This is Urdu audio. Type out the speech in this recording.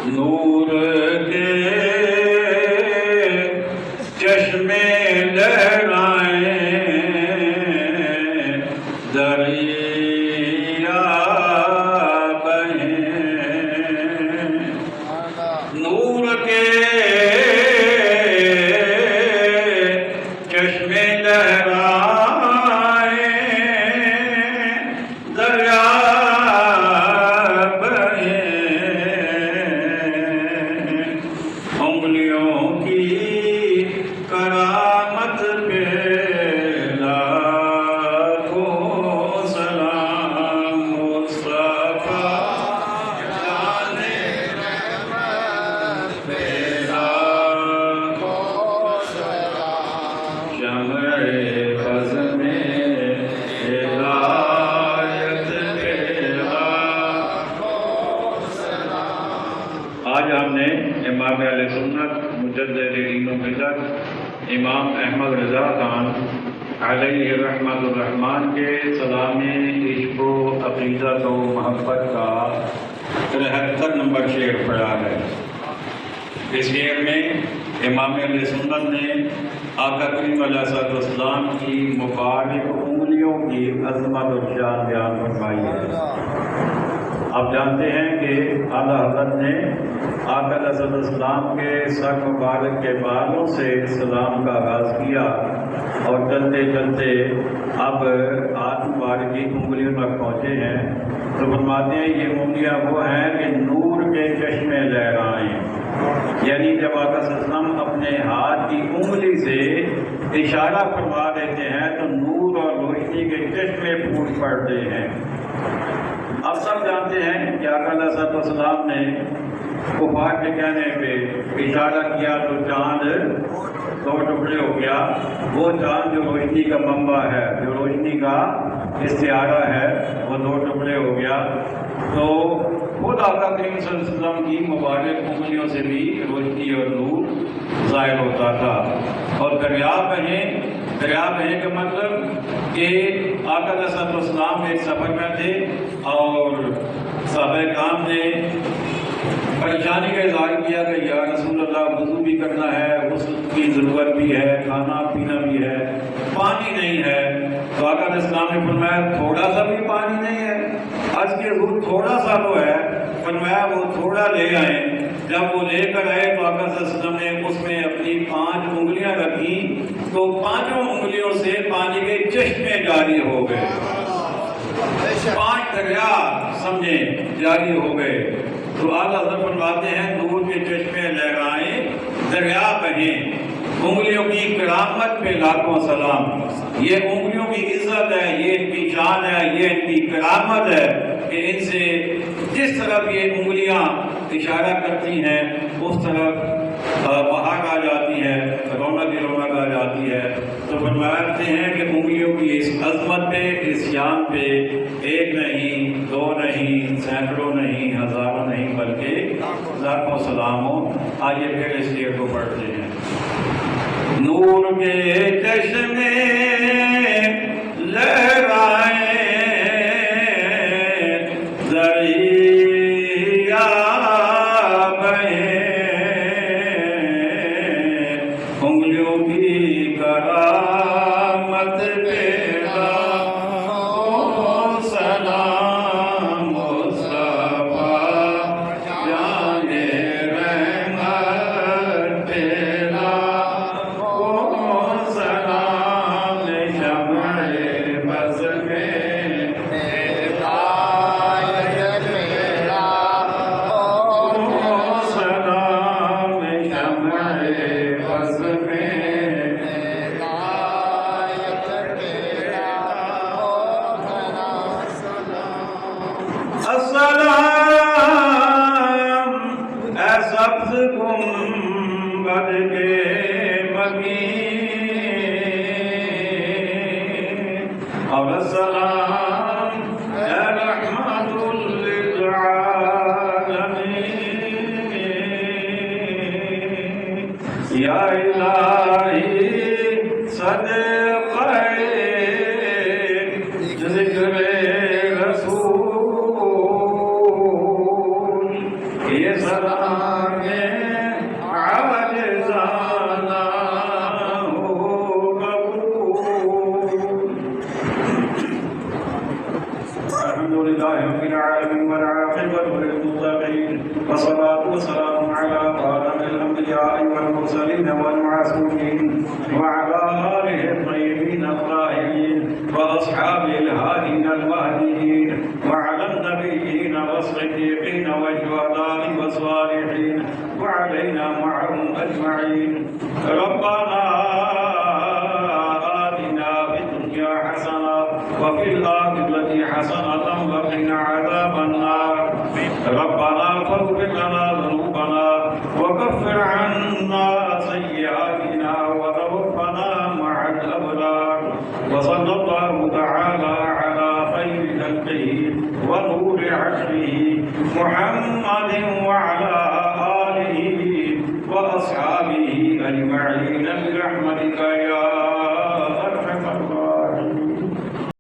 نور کے چشمے لہرائیں دریا بہیں، نور کے چشمے لہرائیں دریا انگلیوں کی کرامت پہ لاکھوں سلام، مصطفیٰ جان رحمت پہ لاکھوں سلام، شمع بز میں ہدایت پہ لاکھوں سلام۔ آج ہم نے امام اہل سنت مجدد دین و ملت امام احمد رضا خان علیہ رحمت الرحمن کے سلام عشق و عقیدت و محبت کا 73 نمبر شعر پڑھا ہے۔ اس شعر میں امام اہل سنت نے آقا کریم علیہ السلام کی مبارک انگلیوں کی عظمت اور شان بیان فرمائی ہے۔ آپ جانتے ہیں کہ اعلیٰ حضرت نے آقا علیہ السلام کے سر مبارک کے بالوں سے سلام کا آغاز کیا اور چلتے چلتے اب ہاتھ مبارک کی انگلیوں تک پہنچے ہیں، تو فرماتے ہیں یہ انگلیاں وہ ہیں کہ نور کے چشمے لہرائیں، یعنی جب آقا صلی اللہ علیہ وسلم اپنے ہاتھ کی انگلی سے اشارہ فرما دیتے ہیں تو نور اور روشنی کے چشمے پھوٹ پڑتے ہیں۔ اب سب جانتے ہیں کہ آقا علیہ السلام نے کفار کے کہنے پہ اشارہ کیا تو چاند 2 ٹکڑے ہو گیا، وہ چاند جو روشنی کا منبع ہے، جو روشنی کا استعارہ ہے، وہ 2 ٹکڑے ہو گیا۔ تو خود آقا کریم صلی اللہ علیہ وسلم کی مبارک انگلیوں سے بھی روشنی اور نور ظاہر ہوتا تھا۔ اور دریا بہیں کا مطلب کہ آقا علیہ السلام ایک سفر میں تھے اور صحابہ کرام نے پریشانی کا اظہار کیا کہ یا رسول اللہ وضو بھی کرنا ہے، غسل کی ضرورت بھی ہے، کھانا پینا بھی ہے، پانی نہیں ہے۔ تو آقا علیہ السلام نے فرمایا تھوڑا سا بھی پانی نہیں ہے؟ عرض کی حضور تھوڑا سا تو ہے۔ فرمایا وہ تھوڑا لے آئیں۔ جب وہ لے کر آئے تو آقا صلی اللہ علیہ وسلم نے اس میں اپنی 5 انگلیاں رکھی تو 5 انگلیوں سے پانی کے چشمے جاری ہو گئے، 5 دریا سمجھیں جاری ہو گئے۔ تو اعلیٰ حضرت فرماتے ہیں نور کے چشمے لہرائیں دریا بہیں، انگلیوں کی کرامت پہ لاکھوں سلام۔ یہ انگلیوں کی عزت ہے، یہ ان کی شان ہے، یہ ان کی کرامت ہے کہ ان سے جس طرف یہ انگلیاں اشارہ کرتی ہیں اس طرف بہار آ جاتی ہے، رونق ہی رونق آ جاتی ہے۔ تو فرماتے ہیں کہ انگلیوں کی اس عظمت پہ، اس شان پہ 1 نہیں، 2 نہیں، سینکڑوں نہیں، ہزاروں نہیں، بلکہ لاکھوں سلام ہو۔ آئیے پھر اس شعر کو پڑھتے ہیں۔ نور کے چشمے لہرائیں دریا بہیں، انگلیوں کی کرامت پہ لاکھوں سلام، مصطفیٰ جان رحمت پہ لاکھوں سلام، شمع بز میں ہدایت پہ لاکھوں سلام، شمع بز میں السلام اے سبز گنبد یا الہی صدقہ ذکر رسول یہ سلام عاجزانہ ہو قبول. الحمد للہ رب العالمین والعاقبۃ للمتقین والصلاة والسلام علی خاتم الانبیاء والمرسلین والمعصومین وعلی آلہ الطیبین الطاہرین واصحابہ الہادین المہدیین وعلی النبیین والصدیقین والشہداء والصالحین وعلینا معهم اجمعین. ربنا آتنا فی الدنیا حسنہ وفي الآخرة حسنة وقنا عذاب النار. ربنا فاغفر لنا ذنوبنا وكفر عنا سيئاتنا وتوفنا مع الأبرار. وصلى الله تعالى على خير خلقه ونور عرشه محمد